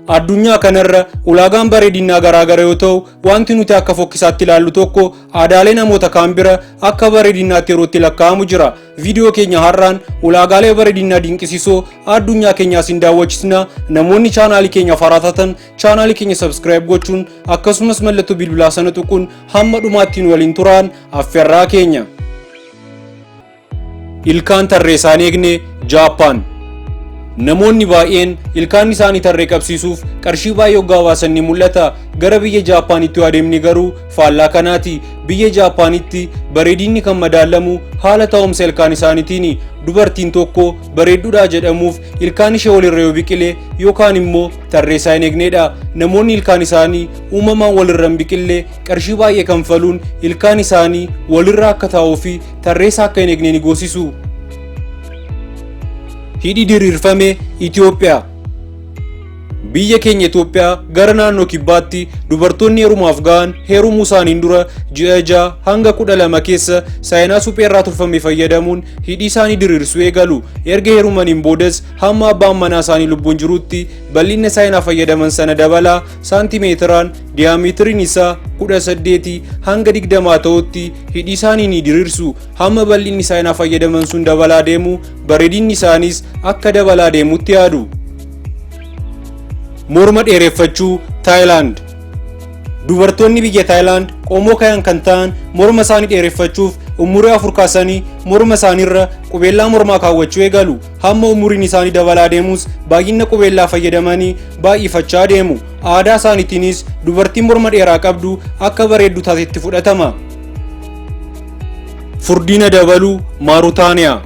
Addunyaa kanarra ulaagaan bareedinaa garaagara yoo ta'u, wanti nuti akka fokkisaatti ilaallu tokko aadaalee namoota kaan bira akka bareedinaatti yerootti lakkaa'amu jira. Viidiyoo keenya har'aan ulaagaalee bareedinaa dinqisiisoo addunyaa keenyaa sin daawwachiisna. Namoonni chaanaalii keenya faraatatan chaanaalii keenya subscribe gochuun akkasumas mallattoo bilbilaa sana tuquun hamma dhumaatti waliin turaan affeerraa keenya. Ilkaan tarree isaan eegne Jaappaan. Namoonni baay'een ilkaan isaanii tarree qabsiisuuf qarshii baay'ee hoggaa baasan ni mul'ata. Gara biyya Jaappaanitti yoo adeemni garuu faallaa kanaati. Biyya Jaappaanitti bareedinni kan madaalamu haala taa'umsa ilkaan isaaniitiini. Dubartiin tokko bareedduudha jedhamuuf ilkaan ishee walirra yoo biqile yookaan immoo tarree isaa hin eegneedha. Namoonni ilkaan isaanii uumamaan walirra hin biqille qarshii baay'ee kanfaluun ilkaan isaanii walirra akka taa'uu fi tarree isaa akka hin eegne ni goosisu. Hidhi diriirfame Itoophiyaa. Biyya keenya Itoophiyaa gara naannoo kibbaatti dubartoonni heerumaaf ga'an heerumuu isaaniin dura ji'a 6 hanga 12 keessa saayinaa suphee irraa tolfame fayyadamuun hidhii isaanii diriirsuu eegalu. Erga heerumaniin boodas hamma abbaan manaa isaanii lubbuun jirutti bal'inna saayinaa fayyadaman sana dabalaa saantimeetiraan diiyaameetiriin isaa 18 hanga 20 ta'utti hidhii isaanii ni diriirsu. Hamma bal'inni saayinaa fayyadaman sun dabalaa deemu bareedinni isaaniis akka dabalaa deemutti yaadu. Morma dheereffachuu Thailand. Dubartoonni biyya Thailand qomoo kayan kan ta'an morma isaanii dheereffachuuf umurii 4 kaasanii morma isaaniirra qubeellaa mormaa kaawwachuu eegalu. Hamma umuriin isaanii dabalaa deemus baay'ina qubeellaa fayyadamanii baay'ifachaa deemu. Aadaa isaaniitiinis dubartiin morma dheeraa qabdu akka bareeddu taatetti fudhatama. Furdina dabaluu Maarutaaniyaa.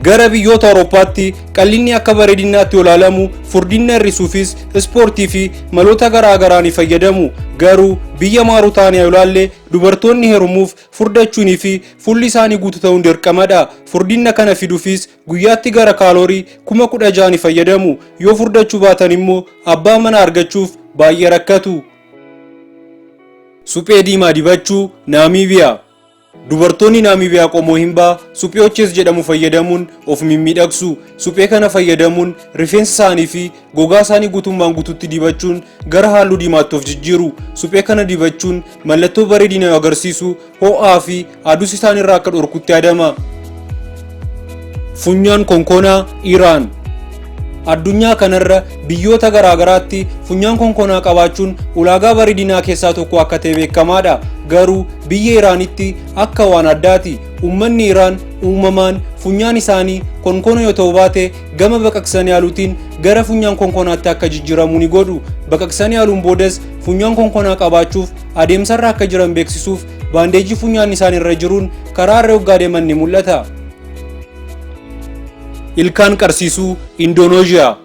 Gara biyyoota Awurooppaatti qal'inni akka bareedinaatti olaalamu furdina hir'isuufis ispoortii fi maloota garaagaraa ni fayyadamu. Garuu biyya Maarutaaniyaa olaalle dubartoonni heerumuuf furdachuunii fi fulli isaanii guutuu ta'uun dirqamadha. Furdina kana fiduufis guyyaatti gara kaaloorii 16,000 ni fayyadamu. Yoo furdachuu baatan immoo abbaa manaa argachuuf baay'ee rakkatu. Suphee diimaa dibachuu Naamiibiyaa. Dubartoonni Naamiibiyaa qomoo himbaa supheeoches jedhamu fayyadamuun of mimmiidhagsu. Suphee kana fayyadamuun rifeensa isaanii fi gogaa isaanii guutummaan guututti dibachuun gara halluu diimaatti of jijjiiru. Suphee kana dibachuun mallattoo bareedina agarsiisu ho'aa fi aduus isaaniirraa akka dhorkutti yaadama. Funyaan konkonaa Iraan. Addunyaa kanarra biyyoota garaagaraatti funyaan konkonaa qabaachuun ulaagaa bareedinaa keessaa tokko akka ta'e beekamaadha. Garuu biyya Iraanitti akka waan addaati. Uummanni Iraan uumamaan funyaan isaanii konkona yoo ta'u baate gama baqaqsanii haaluutiin gara funyaan konkonaatti akka jijjiiramu ni godhu. Baqaqsanii haaluun boodas funyaan konkonaa qabaachuuf adeemsarra akka jiran beeksisuuf baandeejii funyaan isaaniirra jiruun karaa irra hoggaa deeman ni mul'ata. Ilkaan qarsiisuu Indooneeziyaa.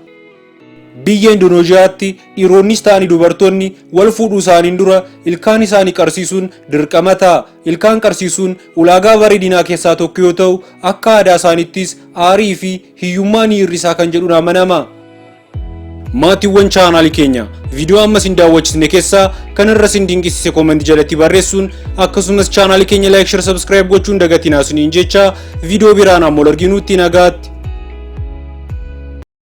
Biyya Indooneeziyaatti dhiironnis ta'anii dubartoonni wal fuudhuu isaaniin dura ilkaan isaanii qarsiisuun dirqama ta'a. Ilkaan qarsiisuun ulaagaa bareedinaa keessaa tokko yoo ta'u akka aadaa isaaniittis aarii fi hiyyummaa ni hir'isaa kan jedhuun amanama. Maatiiwwan chaanaalii keenya viidiyoo amma isin daawwachiisne keessaa kan irra isin dinqisiise koomentii jalatti barreessuun akkasumas chaanaalii keenya like share subscribe gochuun dagatinaa isiniin jecha viidiyoo biraan ammoo arginuutti nagaatti.